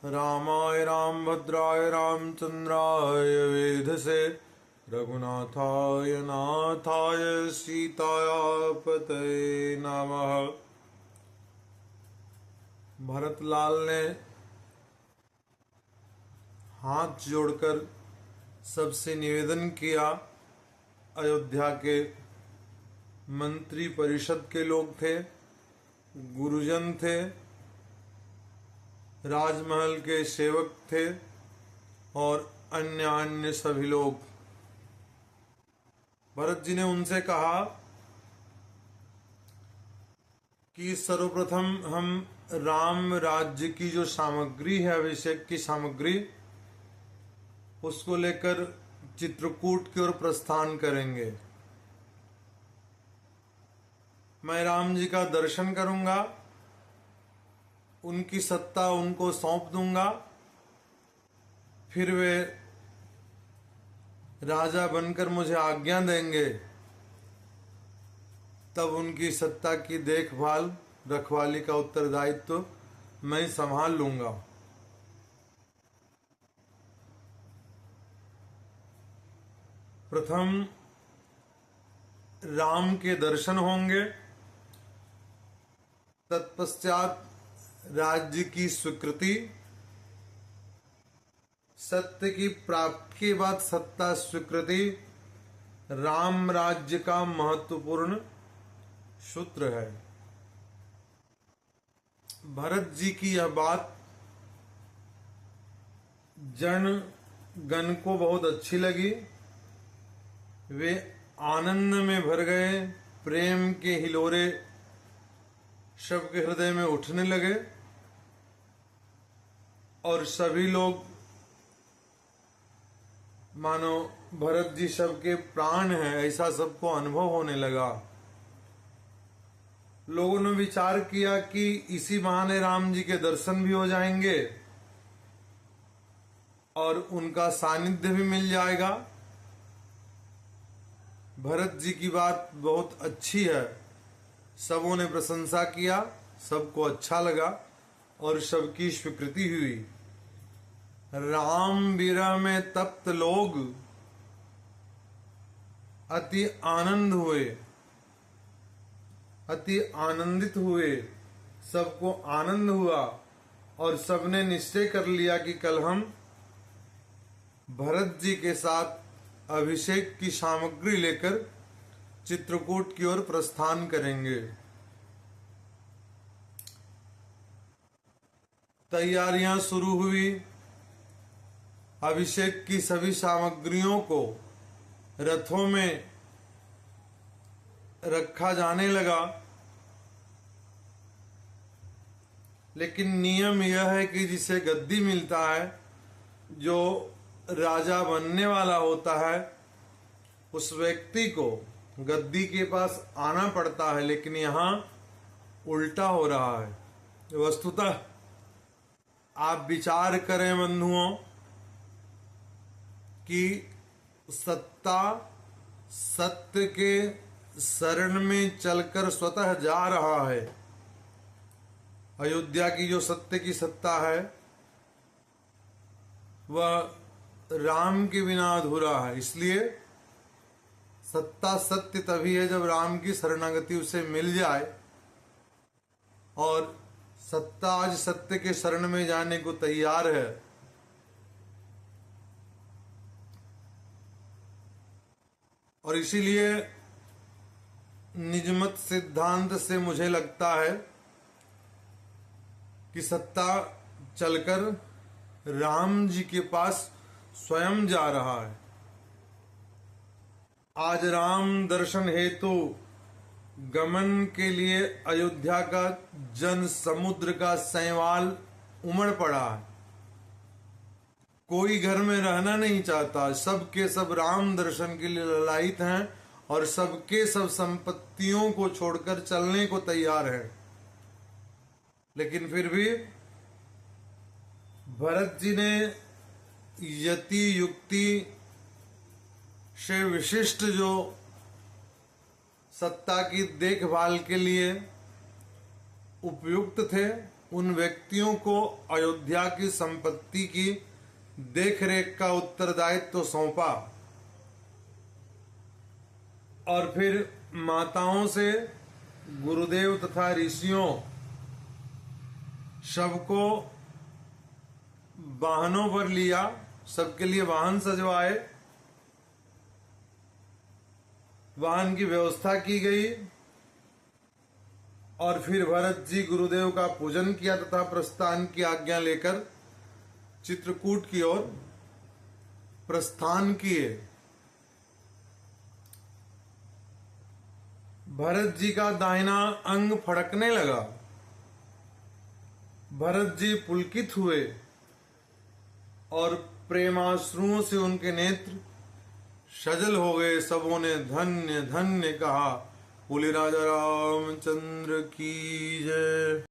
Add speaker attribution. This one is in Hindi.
Speaker 1: रामाय रामभद्राय रामचंद्राय वेधसे रघुनाथाय नाथाय सीताया पतये नमः। भरतलाल ने हाथ जोड़कर सबसे निवेदन किया। अयोध्या के मंत्री परिषद के लोग थे, गुरुजन थे, राजमहल के सेवक थे और अन्य सभी लोग। भरत जी ने उनसे कहा कि सर्वप्रथम हम राम राज्य की जो सामग्री है, अभिषेक की सामग्री, उसको लेकर चित्रकूट की ओर प्रस्थान करेंगे। मैं राम जी का दर्शन करूंगा, उनकी सत्ता उनको सौंप दूंगा, फिर वे राजा बनकर मुझे आज्ञा देंगे, तब उनकी सत्ता की देखभाल रखवाली का उत्तरदायित्व मैं संभाल लूंगा। प्रथम राम के दर्शन होंगे, तत्पश्चात राज्य की स्वीकृति, सत्य की प्राप्ति के बाद सत्ता स्वीकृति राम राज्य का महत्वपूर्ण सूत्र है। भरत जी की यह बात जन गण को बहुत अच्छी लगी। वे आनंद में भर गए, प्रेम के हिलोरे सबके हृदय में उठने लगे और सभी लोग मानो भरत जी सबके प्राण हैं, ऐसा सबको अनुभव होने लगा। लोगों ने विचार किया कि इसी बहाने राम जी के दर्शन भी हो जाएंगे और उनका सानिध्य भी मिल जाएगा। भरत जी की बात बहुत अच्छी है, सबों ने प्रशंसा किया, सबको अच्छा लगा और सबकी स्वीकृति हुई। राम विरह में तप्त लोग अति आनंद हुए, अति आनंदित हुए, सबको आनंद हुआ और सबने निश्चय कर लिया कि कल हम भरत जी के साथ अभिषेक की सामग्री लेकर चित्रकूट की ओर प्रस्थान करेंगे। तैयारियां शुरू हुई। अभिषेक की सभी सामग्रियों को रथों में रखा जाने लगा, लेकिन नियम यह है कि जिसे गद्दी मिलता है, जो राजा बनने वाला होता है, उस व्यक्ति को गद्दी के पास आना पड़ता है। लेकिन यहाँ उल्टा हो रहा है। वस्तुतः आप विचार करें बंधुओं कि सत्ता सत्य के शरण में चलकर स्वतः जा रहा है। अयोध्या की जो सत्य की सत्ता है, वह राम के बिना अधूरा है। इसलिए सत्ता सत्य तभी है जब राम की शरणागति उसे मिल जाए, और सत्ता आज सत्य के शरण में जाने को तैयार है। और इसीलिए निजमत सिद्धांत से मुझे लगता है कि सत्ता चलकर राम जी के पास स्वयं जा रहा है। आज राम दर्शन हेतु गमन के लिए अयोध्या का जन समुद्र का शैवाल उमड़ पड़ा है। कोई घर में रहना नहीं चाहता, सबके सब राम दर्शन के लिए ललायित हैं और सबके सब संपत्तियों को छोड़कर चलने को तैयार है। लेकिन फिर भी भरत जी ने यति युक्ति से विशिष्ट जो सत्ता की देखभाल के लिए उपयुक्त थे, उन व्यक्तियों को अयोध्या की संपत्ति की देखरेख का उत्तरदायित्व सौंपा और फिर माताओं से गुरुदेव तथा ऋषियों सबको वाहनों पर लिया, सबके लिए वाहन सजवाए, वाहन की व्यवस्था की गई और फिर भरत जी गुरुदेव का पूजन किया तथा प्रस्थान की आज्ञा लेकर चित्रकूट की ओर प्रस्थान किए। भरत जी का दाहिना अंग फड़कने लगा। भरत जी पुलकित हुए और प्रेमाश्रुओं से उनके नेत्र सजल हो गए। सबों ने धन्य धन्य कहा। बोले राजा रामचंद्र की जय।